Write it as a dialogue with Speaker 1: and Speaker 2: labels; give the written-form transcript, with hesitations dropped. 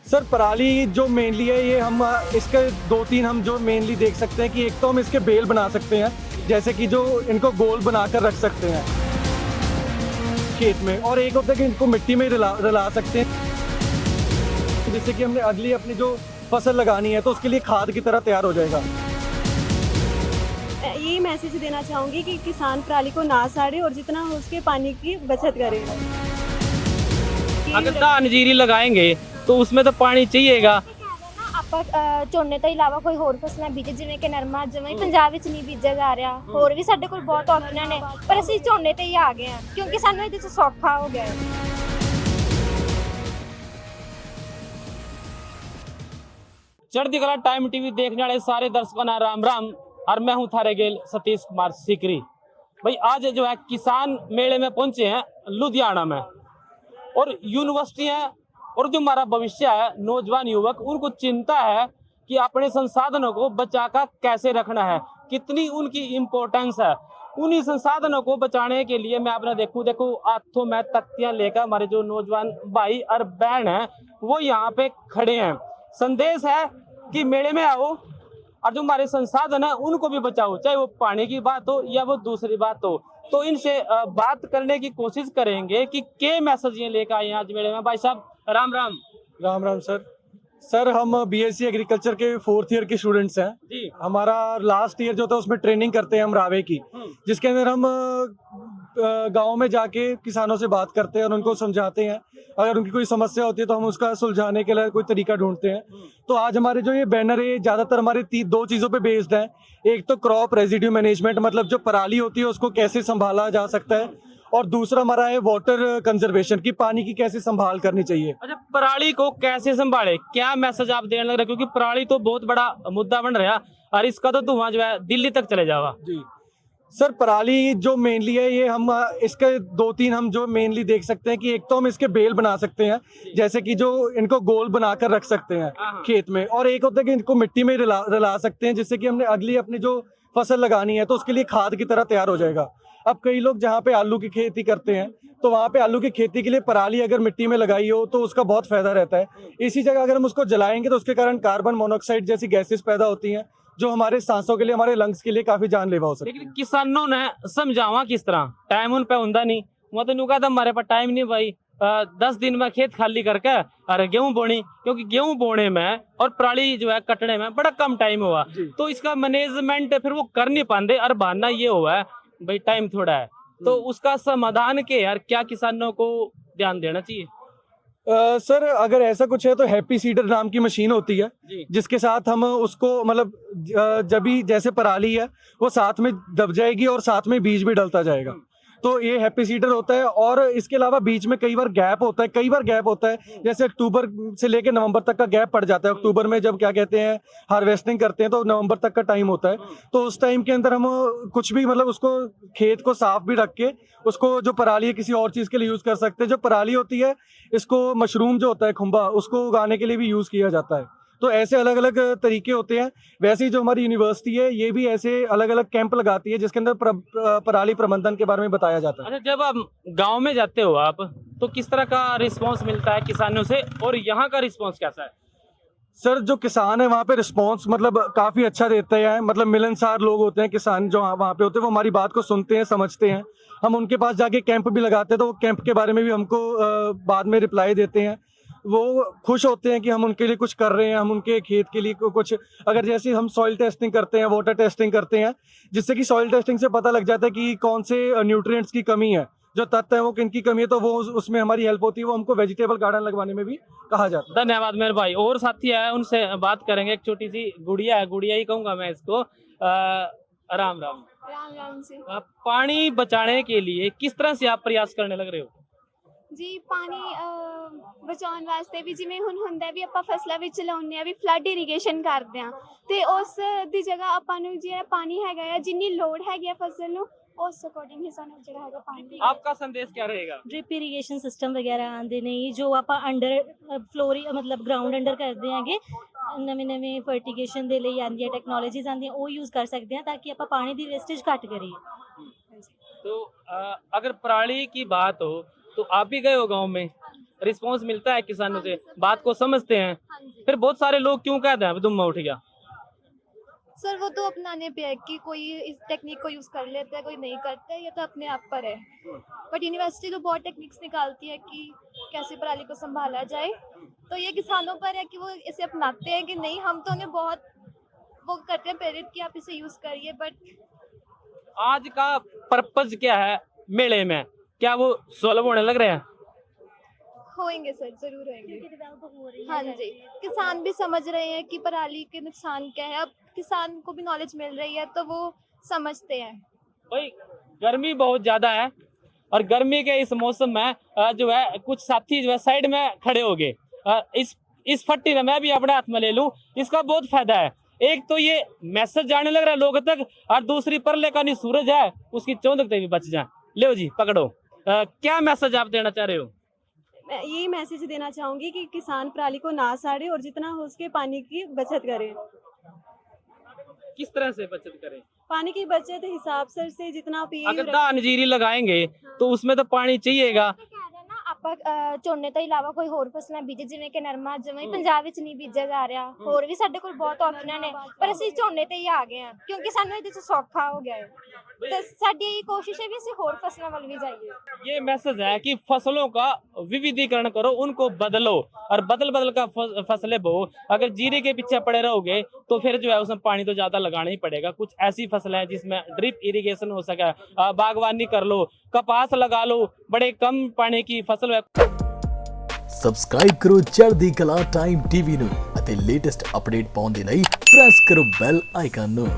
Speaker 1: Sir पराली जो mainly है ये हम इसके दो तीन हम जो मेनली देख सकते हैं कि एक तो हम इसके बेल बना सकते हैं, जैसे कि जो इनको गोल बनाकर रख सकते हैं खेत में, और एक होता है कि इनको मिट्टी में रला सकते हैं, जिससे कि हमने अगली अपनी जो फसल लगानी है तो उसके लिए खाद की तरह तैयार हो जाएगा।
Speaker 2: ये मैसेज देना चाहूँगी कि किसान पराली को ना साड़े और जितना हो उसके पानी की बचत करें।
Speaker 3: अगर धान जीरी लगाएंगे तो उसमें तो पानी चाहिएगा।
Speaker 4: ਆਪਾਂ ਝੋਨੇ ਤੋਂ ਇਲਾਵਾ ਕੋਈ ਹੋਰ ਫਸਲਾਂ ਬੀਜ ਜਿਵੇਂ ਕਿ ਨਰਮਾ ਜਿਵੇਂ ਪੰਜਾਬ ਵਿੱਚ ਨਹੀਂ ਬੀਜਿਆ ਜਾ ਰਿਹਾ, ਹੋਰ ਵੀ ਸਾਡੇ ਕੋਲ ਬਹੁਤ ਆਪਸ਼ਨਾਂ ਨੇ, ਪਰ ਅਸੀਂ ਝੋਨੇ ਤੇ ਹੀ ਆ ਗਏ ਹਾਂ ਕਿਉਂਕਿ ਸਾਨੂੰ ਇਹਦੇ ਚ ਸੌਖਾ ਹੋ ਗਿਆ ਹੈ।
Speaker 3: चढ़ती कला टाइम टीवी देखने वाले सारे दर्शकों ना राम राम, और मैं हूं थारे गेल सतीश कुमार सीकरी। भाई आज जो है किसान मेले में पहुंचे हैं लुधियाना में, और यूनिवर्सिटी है और जो हमारा भविष्य है नौजवान युवक, उनको चिंता है कि अपने संसाधनों को बचाकर कैसे रखना है, कितनी उनकी इम्पोर्टेंस है। उन्हीं संसाधनों को बचाने के लिए मैं अपना देखो हाथों में तख्तियां लेकर हमारे जो नौजवान भाई और बहन हैं वो यहाँ पे खड़े हैं। संदेश है कि मेले में आओ और जो हमारे संसाधन है उनको भी बचाओ, चाहे वो पानी की बात हो या वो दूसरी बात हो। तो इनसे बात करने की कोशिश करेंगे कि क्या मैसेज ये लेकर आए हैं आज मेले में। भाई साहब राम राम।
Speaker 1: राम राम सर हम बीएससी एग्रीकल्चर के 4th ईयर के स्टूडेंट्स हैं
Speaker 3: जी।
Speaker 1: हमारा लास्ट ईयर जो था उसमें ट्रेनिंग करते हैं हम रावे की, जिसके अंदर हम गांव में जाके किसानों से बात करते हैं और उनको समझाते हैं। अगर उनकी कोई समस्या होती है तो हम उसका सुलझाने के लिए कोई तरीका ढूंढते हैं। तो आज हमारे जो ये बैनर है ज़्यादातर हमारे दो चीज़ों पे बेस्ड है। एक तो क्रॉप रेजिड्यू मैनेजमेंट, मतलब जो पराली होती है उसको कैसे संभाला जा सकता है, और दूसरा हमारा है वाटर कंजर्वेशन की पानी की कैसे संभाल करनी चाहिए।
Speaker 3: अच्छा, पराली को कैसे संभाले, क्या मैसेज आप देने लग रहे, क्योंकि पराली तो बहुत बड़ा मुद्दा बन रहा और इसका तो धुआं जो है दिल्ली तक चले जावा।
Speaker 1: जी सर पराली जो मेनली है ये हम इसके दो तीन हम जो मेनली देख सकते हैं कि एक तो हम इसके बेल बना सकते हैं, जैसे कि जो इनको गोल बनाकर रख सकते हैं खेत में, और एक होता है कि इनको मिट्टी में रला सकते हैं, जिससे कि हमने अगली अपनी जो फसल लगानी है तो उसके लिए खाद की तरह तैयार हो जाएगा। अब कई लोग जहाँ पे आलू की खेती करते हैं तो वहाँ पे आलू की खेती के लिए पराली अगर मिट्टी में लगाई हो तो उसका बहुत फायदा रहता है। इसी जगह अगर हम उसको जलाएंगे तो उसके कारण कार्बन मोनोऑक्साइड जैसी गैसेस पैदा होती हैं जो हमारे सांसों के लिए, हमारे लंग्स के लिए काफी जानलेवा हो सकती है।
Speaker 3: लेकिन किसानों ने समझावा किस तरह, टाइम उन पे हुंदा नहीं। वो तो नुका था हमारे पास टाइम नहीं भाई, 10 दिन में खेत खाली करके अरे गेहूं बोनी, क्योंकि गेहूं बोने में और पराली जो है कटने में बड़ा कम टाइम हुआ, तो इसका मैनेजमेंट फिर वो कर नहीं पाते। और बहाना ये हुआ है भाई टाइम थोड़ा है, तो उसका समाधान के यार क्या किसानों को ध्यान देना चाहिए।
Speaker 1: सर अगर ऐसा कुछ है तो हैप्पी सीडर नाम की मशीन होती है जिसके साथ हम उसको मतलब जब भी जैसे पराली है वो साथ में दब जाएगी और साथ में बीज भी डलता जाएगा, तो ये हैप्पी सीडर होता है। और इसके अलावा बीच में कई बार गैप होता है, जैसे अक्टूबर से लेकर नवंबर तक का गैप पड़ जाता है। अक्टूबर में जब क्या कहते हैं हार्वेस्टिंग करते हैं तो नवंबर तक का टाइम होता है, तो उस टाइम के अंदर हम कुछ भी मतलब उसको खेत को साफ भी रख के उसको जो पराली है किसी और चीज़ के लिए यूज़ कर सकते हैं। जो पराली होती है इसको मशरूम जो होता है खुम्बा, उसको उगाने के लिए भी यूज़ किया जाता है। तो ऐसे अलग अलग तरीके होते हैं। वैसे ही जो हमारी यूनिवर्सिटी है ये भी ऐसे अलग अलग कैंप लगाती है जिसके अंदर पराली प्रबंधन के बारे में बताया जाता है।
Speaker 3: अच्छा, जब आप गांव में जाते हो आप तो किस तरह का रिस्पांस मिलता है किसानों से, और यहाँ का रिस्पांस कैसा है?
Speaker 1: सर जो किसान है वहाँ पे रिस्पांस मतलब काफ़ी अच्छा देते हैं, मतलब मिलनसार लोग होते हैं किसान जो वहाँ पे होते हैं, वो हमारी बात को सुनते हैं, समझते हैं। हम उनके पास जाके कैंप भी लगाते हैं तो वो कैंप के बारे में भी हमको बाद में रिप्लाई देते हैं। वो खुश होते हैं कि हम उनके लिए कुछ कर रहे हैं, हम उनके खेत के लिए कुछ, अगर जैसे हम सॉइल टेस्टिंग करते हैं, वाटर टेस्टिंग करते हैं, जिससे कि सॉइल टेस्टिंग से पता लग जाता है कि कौन से न्यूट्रिएंट्स की कमी है, जो तत्व है वो किनकी कमी है, तो वो उसमें हमारी हेल्प होती है। वो हमको वेजिटेबल गार्डन लगवाने में भी कहा जाता है।
Speaker 3: धन्यवाद मेरे भाई। और साथी है उनसे बात करेंगे। एक छोटी सी गुड़िया है, गुड़िया ही कहूंगा मैं इसको। राम राम।
Speaker 2: राम राम जी।
Speaker 3: पानी बचाने के लिए किस तरह से आप प्रयास करने लग रहे हो?
Speaker 2: ਜੀ ਪਾਣੀ ਬਚਾਉਣ ਵਾਸਤੇ ਵੀ ਜਿਵੇਂ ਹੁਣ ਹੁੰਦਾ ਵੀ ਆਪਾਂ ਫਸਲਾਂ ਵਿੱਚ ਲਾਉਂਦੇ ਆ ਵੀ ਫਲੱਡ ਇਰੀਗੇਸ਼ਨ ਕਰਦੇ ਆ, ਤੇ ਉਸ ਦੀ ਜਗ੍ਹਾ ਆਪਾਂ ਨੂੰ ਜਿਹੜਾ ਪਾਣੀ ਹੈਗਾ ਆ ਜਿੰਨੀ ਲੋੜ ਹੈਗੀ ਆ ਫਸਲ ਨੂੰ ਉਸ ਅਕੋਰਡਿੰਗ ਹੀ ਸਾਨੂੰ ਜਿਹੜਾ ਹੈਗਾ ਪਾਣੀ।
Speaker 3: आपका संदेश क्या रहेगा?
Speaker 5: ਡ੍ਰਿਪ ਇਰੀਗੇਸ਼ਨ ਸਿਸਟਮ ਵਗੈਰਾ ਆਉਂਦੇ ਨੇ ਜੋ ਆਪਾਂ ਅੰਡਰ ਫਲੋਰੀ ਮਤਲਬ ਗਰਾਊਂਡ ਅੰਡਰ ਕਰਦੇ ਆਂਗੇ, ਨਵੇਂ ਫਰਟੀਗੇਸ਼ਨ ਦੇ ਲਈ ਆਉਂਦੀਆਂ ਟੈਕਨੋਲੋਜੀਜ਼ ਆਉਂਦੀਆਂ ਉਹ ਯੂਜ਼ ਕਰ ਸਕਦੇ ਹਾਂ ਤਾਂ ਕਿ ਆਪਾਂ ਪਾਣੀ ਦੀ ਵੇਸਟੇਜ ਘੱਟ ਕਰੀਏ।
Speaker 3: तो अगर पराली की बात हो तो आप भी गए हो गांव में, रिस्पांस मिलता है किसानों से, बात को समझते हैं?
Speaker 2: हाँ जी
Speaker 3: फिर बहुत सारे लोग क्यों कहते हैं दुम्मा उठ गया?
Speaker 2: सर, वो तो अपनाने पे है कि कोई इस टेक्निक को यूज़ कर लेता है, कोई नहीं करता है, ये तो अपने आप पर है। बट यूनिवर्सिटी तो बहुत टेक्निक्स निकालती है कि कैसे पराली को संभाला जाए, तो ये किसानों पर है कि वो इसे अपनाते हैं कि नहीं। हम तो उन्हें बहुत वो करते हैं प्रेरित कि आप इसे यूज़ करिए, बट
Speaker 3: आज का पर्पज क्या है मेले में? क्या वो सॉल्व होने लग रहे हैं?
Speaker 2: होएंगे सर, जरूर होएंगे।
Speaker 5: डेवलप हो रही है।
Speaker 2: हाँ जी, किसान भी समझ रहे हैं कि पराली के नुकसान क्या है। अब किसान को भी नॉलेज मिल रही है तो वो समझते हैं।
Speaker 3: भाई गर्मी बहुत ज्यादा है और गर्मी के इस मौसम में जो है कुछ साथी जो है साइड में खड़े हो गए। इस फट्टी ने मैं भी अपने हाथ में ले लूं, इसका बहुत फायदा है। एक तो ये मैसेज जाने लग रहा है लोगों तक, और दूसरी परले का नहीं सूरज है उसकी चौंधक तक भी बच जाए। ले जी पकड़ो, क्या मैसेज आप देना चाह रहे हो?
Speaker 6: मैं यही मैसेज देना चाहूंगी कि किसान पराली को ना साड़े और जितना हो सके पानी की बचत करें।
Speaker 3: किस तरह से बचत करें?
Speaker 6: पानी की बचत हिसाब से जितना पिए
Speaker 3: अगर धान जीरी लगाएंगे तो उसमें तो पानी चाहिएगा।
Speaker 4: ਆਪਾਂ ਝੋਨੇ ਤੋਂ ਇਲਾਵਾ ਕੋਈ ਹੋਰ ਫਸਲਾਂ ਬੀਜੇ ਜਿਵੇਂ ਕਿ ਨਰਮਾ ਜਮਾਂ ਪੰਜਾਬ ਵਿੱਚ ਨਹੀਂ ਬੀਜਿਆ ਜਾ ਰਿਹਾ। ਹੋਰ ਵੀ ਸਾਡੇ ਕੋਲ ਬਹੁਤ ਆਪਸ਼ਨਾਂ ਨੇ, ਪਰ ਅਸੀਂ ਝੋਨੇ ਤੇ ਹੀ ਆ ਗਏ ਹਾਂ ਕਿਉਂਕਿ ਸਾਨੂੰ ਇਹਦੇ ਚ ਸੌਖਾ ਹੋ ਗਿਆ ਹੈ। ਤੇ ਸਾਡੀ ਇਹ ਕੋਸ਼ਿਸ਼ ਹੈ ਵੀ ਅਸੀਂ ਹੋਰ ਫਸਲਾਂ ਵੱਲ ਵੀ ਜਾਈਏ।
Speaker 3: ये मैसेज है कि फसलों का विविधीकरण करो, उनको बदलो और बदल बदल का फसलें बो। अगर जीरे के पीछे पड़े रहोगे तो फिर जो है उसमें पानी तो ज्यादा लगाना ही पड़ेगा। कुछ ऐसी फसलें हैं जिसमें ड्रिप इरिगेशन हो सके, बागवानी कर लो, कपास लगा लो, बड़े कम पानी की फसल है।
Speaker 7: ਸਬਸਕ੍ਰਾਈਬ ਕਰੋ ਚੜ੍ਹਦੀ ਕਲਾ ਟਾਈਮ ਟੀਵੀ ਨੂੰ ਅਤੇ ਲੇਟੈਸਟ ਅਪਡੇਟ ਪਾਉਣ ਦੇ ਲਈ ਪ੍ਰੈਸ ਕਰੋ ਬੈਲ ਆਈਕਨ ਨੂੰ।